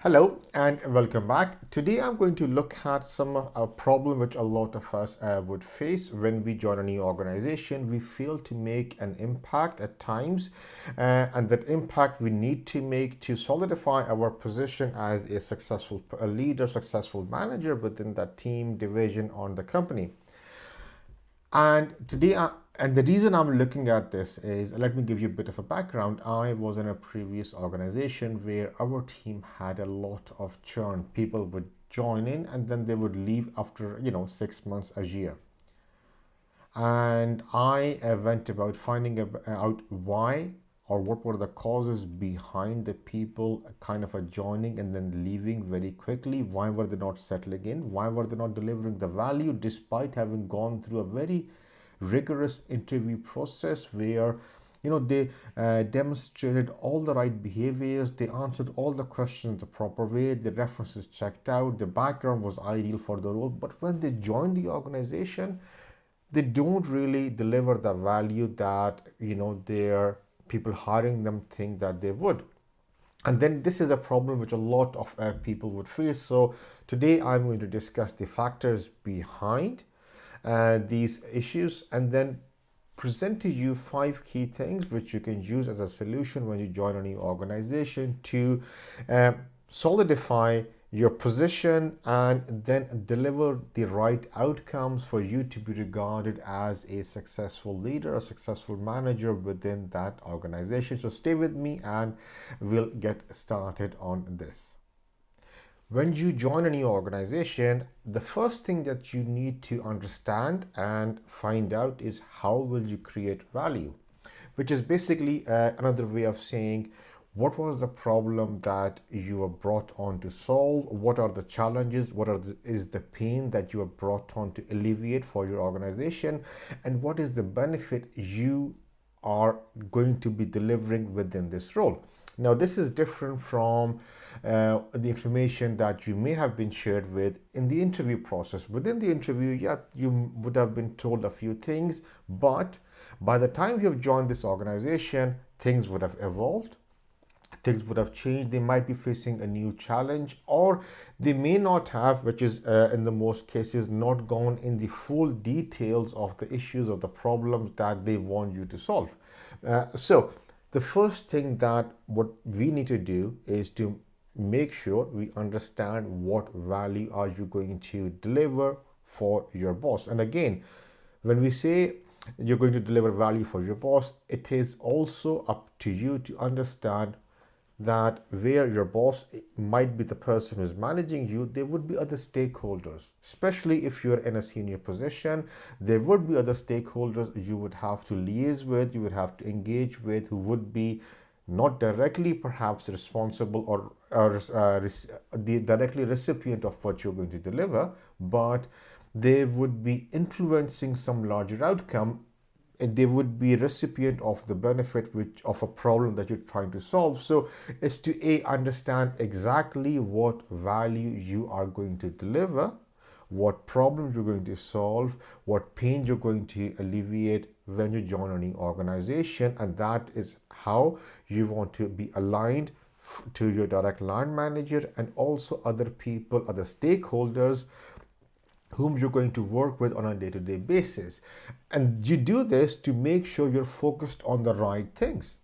Hello and welcome back. Today I'm going to look at some of a problem which a lot of us would face when we join a new organization. We fail to make an impact at times, and that impact we need to make to solidify our position as a successful leader, successful manager within that team, division, or the company. And the reason I'm looking at this is, let me give you a bit of a background. I was in a previous organization where our team had a lot of churn. People would join in and then they would leave after, 6 months, a year. And I went about finding out why or what were the causes behind the people kind of joining and then leaving very quickly. Why were they not settling in? Why were they not delivering the value despite having gone through a very rigorous interview process where they demonstrated all the right behaviors, they answered all the questions the proper way, the references checked out, the background was ideal for the role, but when they joined the organization, they don't really deliver the value that their people hiring them think that they would. And then this is a problem which a lot of people would face. So today I'm going to discuss the factors behind these issues and then present to you 5 key things which you can use as a solution when you join a new organization to solidify your position and then deliver the right outcomes for you to be regarded as a successful leader, a successful manager within that organization. So stay with me and we'll get started on this. When you join a new organization, the first thing that you need to understand and find out is how will you create value, which is basically another way of saying what was the problem that you were brought on to solve, what are the challenges, is the pain that you were brought on to alleviate for your organization, and what is the benefit you are going to be delivering within this role. Now, this is different from the information that you may have been shared with in the interview process. Within the interview, yeah, you would have been told a few things, but by the time you have joined this organization, things would have evolved. Things would have changed. They might be facing a new challenge, or they may not have, which is in the most cases, not gone in the full details of the issues or the problems that they want you to solve. So the first thing that what we need to do is to make sure we understand what value are you going to deliver for your boss. And again, when we say you're going to deliver value for your boss, it is also up to you to understand that where your boss might be the person who's managing you, there would be other stakeholders, especially if you're in a senior position. There would be other stakeholders you would have to liaise with, you would have to engage with, who would be not directly perhaps responsible or the directly recipient of what you're going to deliver, but they would be influencing some larger outcome, and they would be recipient of the benefit of a problem that you're trying to solve. So is to understand exactly what value you are going to deliver, what problems you're going to solve, what pain you're going to alleviate when you join a new organization, and that is how you want to be aligned to your direct line manager and also other people, other stakeholders whom you're going to work with on a day-to-day basis. And you do this to make sure you're focused on the right things.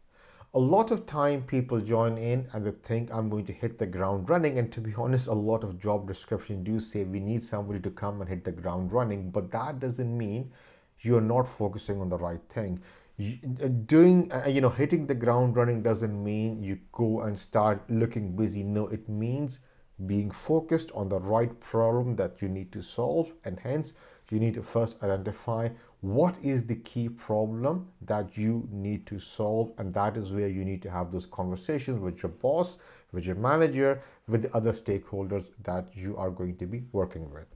A lot of time people join in and they think I'm going to hit the ground running, and to be honest, a lot of job descriptions do say we need somebody to come and hit the ground running, but that doesn't mean you're not focusing on the right thing. Hitting the ground running doesn't mean you go and start looking busy. No, it means being focused on the right problem that you need to solve, and hence you need to first identify what is the key problem that you need to solve, and that is where you need to have those conversations with your boss, with your manager, with the other stakeholders that you are going to be working with.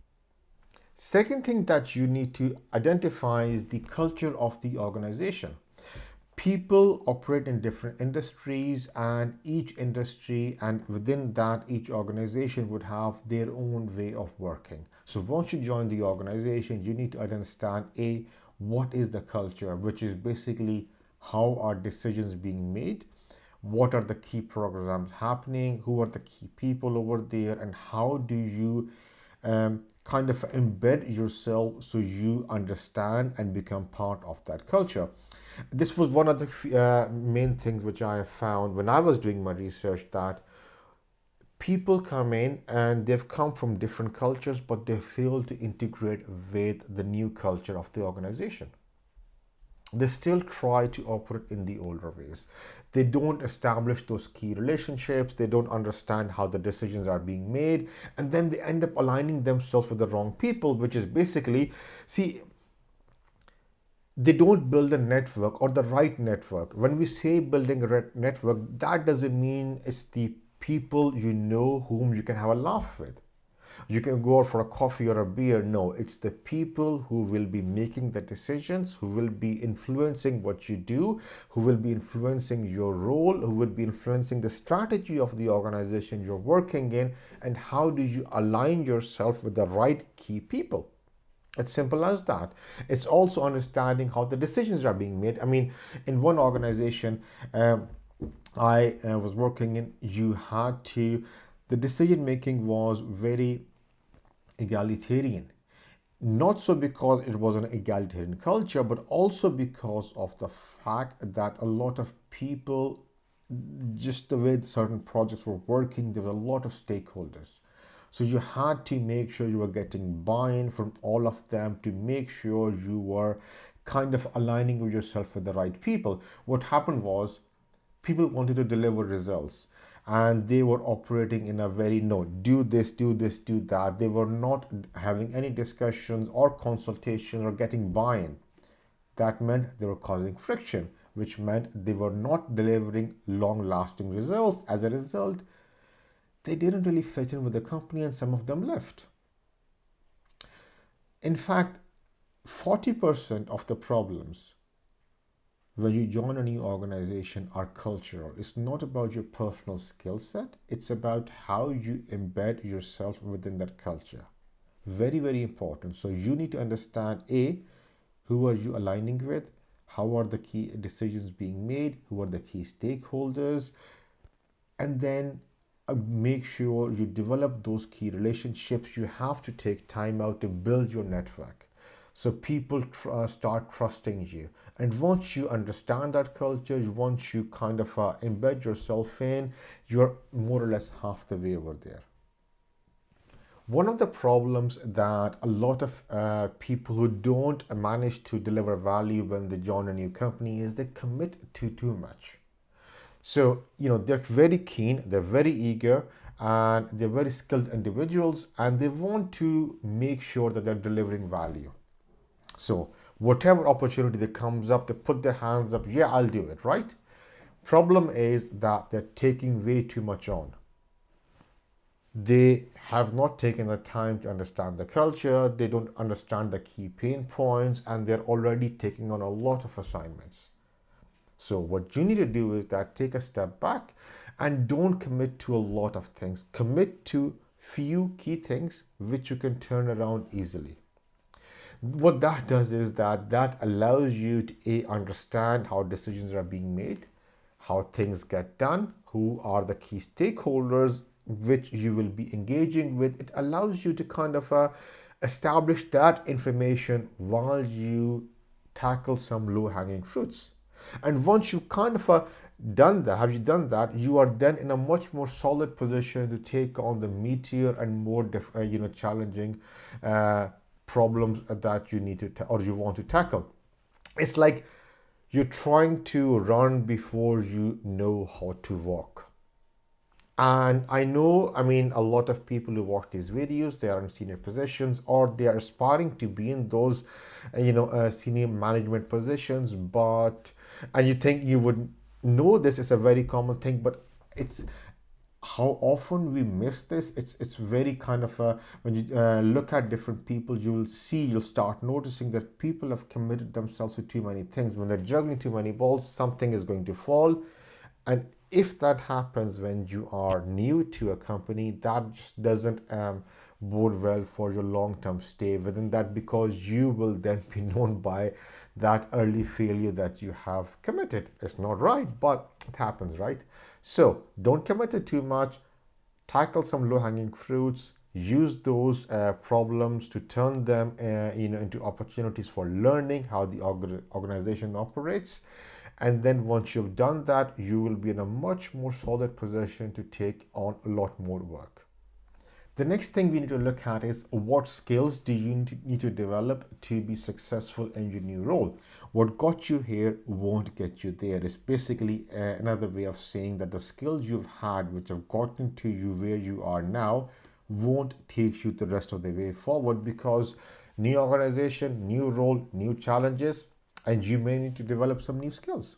Second thing that you need to identify is the culture of the organization. People operate in different industries, and each industry and within that each organization would have their own way of working. So once you join the organization, you need to understand what is the culture, which is basically how are decisions being made, what are the key programs happening, who are the key people over there, and how do you kind of embed yourself so you understand and become part of that culture. This was one of the main things which I found when I was doing my research, that people come in and they've come from different cultures, but they fail to integrate with the new culture of the organization. They still try to operate in the older ways. They don't establish those key relationships. They don't understand how the decisions are being made. And then they end up aligning themselves with the wrong people, which is basically, see, they don't build a network or the right network. When we say building a network, that doesn't mean it's the people you know whom you can have a laugh with. You can go out for a coffee or a beer. No, it's the people who will be making the decisions, who will be influencing what you do, who will be influencing your role, who will be influencing the strategy of the organization you're working in, and how do you align yourself with the right key people. It's simple as that. It's also understanding how the decisions are being made. I mean, in one organization I was working in, the decision making was very egalitarian. Not so because it was an egalitarian culture, but also because of the fact that a lot of people, just the way certain projects were working, there were a lot of stakeholders. So you had to make sure you were getting buy-in from all of them to make sure you were kind of aligning yourself with the right people. What happened was people wanted to deliver results, and they were operating in a very, no, do this, do this, do that. They were not having any discussions or consultations or getting buy-in. That meant they were causing friction, which meant they were not delivering long-lasting results. As a result, they didn't really fit in with the company, and some of them left. In fact, 40% of the problems when you join a new organization are cultural. It's not about your personal skill set, it's about how you embed yourself within that culture. Very, very important. So you need to understand, A, who are you aligning with? How are the key decisions being made? Who are the key stakeholders? And then make sure you develop those key relationships. You have to take time out to build your network, so people start trusting you. And once you understand that culture, once you kind of embed yourself in, you're more or less half the way over there. One of the problems that a lot of people who don't manage to deliver value when they join a new company is they commit to too much. So, they're very keen, they're very eager, and they're very skilled individuals, and they want to make sure that they're delivering value. So, whatever opportunity that comes up, they put their hands up, yeah, I'll do it, right? Problem is that they're taking way too much on. They have not taken the time to understand the culture, they don't understand the key pain points, and they're already taking on a lot of assignments. So what you need to do is that take a step back and don't commit to a lot of things. Commit to few key things which you can turn around easily. What that does is that allows you to understand how decisions are being made, how things get done, who are the key stakeholders which you will be engaging with. It allows you to kind of establish that information while you tackle some low-hanging fruits. And once you've kind of done that, you are then in a much more solid position to take on the meatier and more challenging problems that you need to or you want to tackle. It's like you're trying to run before you know how to walk. And I know, I mean, a lot of people who watch these videos, they are in senior positions or they are aspiring to be in those, senior management positions. And you think you would know this is a very common thing, but it's how often we miss this. It's very kind of when you look at different people, you'll start noticing that people have committed themselves to too many things. When they're juggling too many balls, something is going to fall. And if that happens when you are new to a company, that just doesn't bode well for your long-term stay within that, because you will then be known by that early failure that you have committed. It's not right, but It happens, right? So don't commit to too much. Tackle some low-hanging fruits. Use those problems to turn them into opportunities for learning how the organization operates. And then once you've done that, you will be in a much more solid position to take on a lot more work. The next thing we need to look at is what skills do you need to develop to be successful in your new role. What got you here won't get you there. It's basically another way of saying that the skills you've had, which have gotten to you where you are now, won't take you the rest of the way forward, because new organization, new role, new challenges, and you may need to develop some new skills.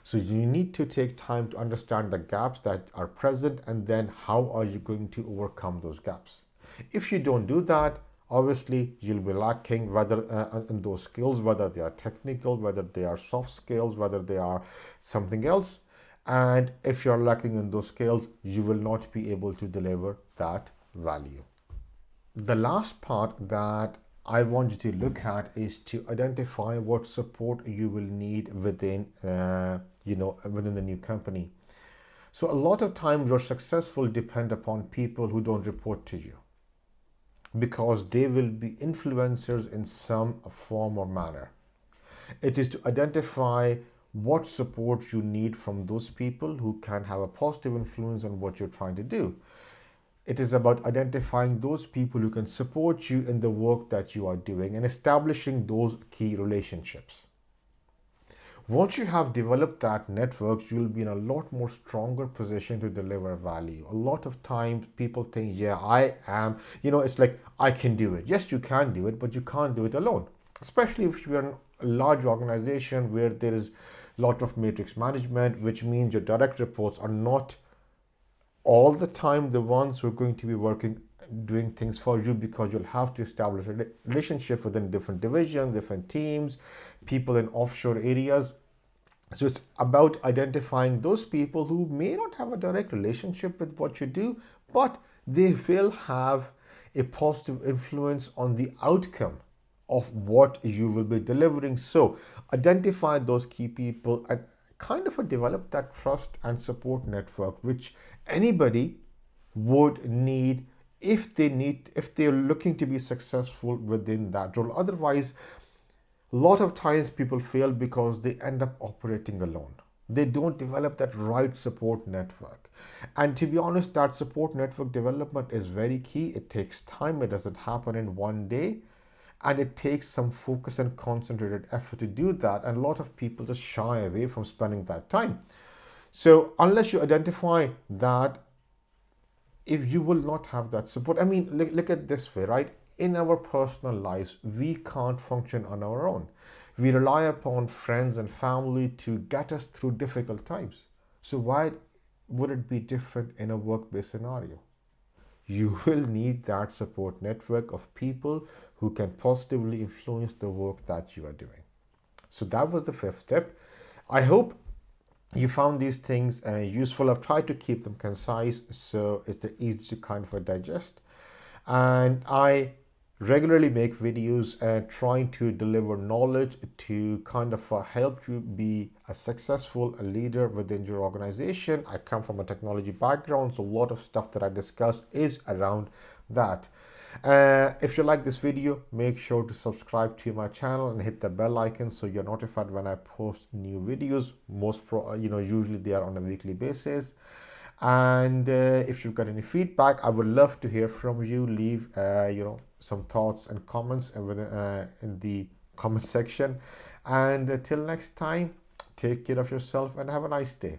So you need to take time to understand the gaps that are present, and then how are you going to overcome those gaps. If you don't do that, obviously you'll be lacking whether in those skills, whether they are technical, whether they are soft skills, whether they are something else. And if you're lacking in those skills, you will not be able to deliver that value. The last part that I want you to look at is to identify what support you will need within the new company. So a lot of times your success will depend upon people who don't report to you, because they will be influencers in some form or manner. It is to identify what support you need from those people who can have a positive influence on what you're trying to do. It is about identifying those people who can support you in the work that you are doing and establishing those key relationships. Once you have developed that network, you will be in a lot more stronger position to deliver value. A lot of times people think, yeah, I am, it's like, I can do it. Yes, you can do it, but you can't do it alone. Especially if you're in a large organization where there is a lot of matrix management, which means your direct reports are not all the time the ones who are going to be doing things for you, because you'll have to establish a relationship within different divisions, different teams, people in offshore areas. So it's about identifying those people who may not have a direct relationship with what you do, but they will have a positive influence on the outcome of what you will be delivering. So identify those key people and kind of develop that trust and support network, which anybody would need if they're looking to be successful within that role. Otherwise, a lot of times people fail because they end up operating alone. They don't develop that right support network. And to be honest, that support network development is very key. It takes time. It doesn't happen in one day. And it takes some focus and concentrated effort to do that. And a lot of people just shy away from spending that time. So unless you identify that, if you will not have that support, I mean, look at this way, right? In our personal lives, we can't function on our own. We rely upon friends and family to get us through difficult times. So why would it be different in a work-based scenario? You will need that support network of people who can positively influence the work that you are doing. So that was the fifth step. I hope you found these things useful. I've tried to keep them concise so it's easy to kind of digest. And I regularly make videos trying to deliver knowledge to kind of help you be a successful leader within your organization. I come from a technology background, so a lot of stuff that I discuss is around that. If you like this video, make sure to subscribe to my channel and hit the bell icon so you're notified when I post new videos. Usually they are on a weekly basis. And if you've got any feedback, I would love to hear from you. Leave some thoughts and comments in the comment section. And till next time, take care of yourself and have a nice day.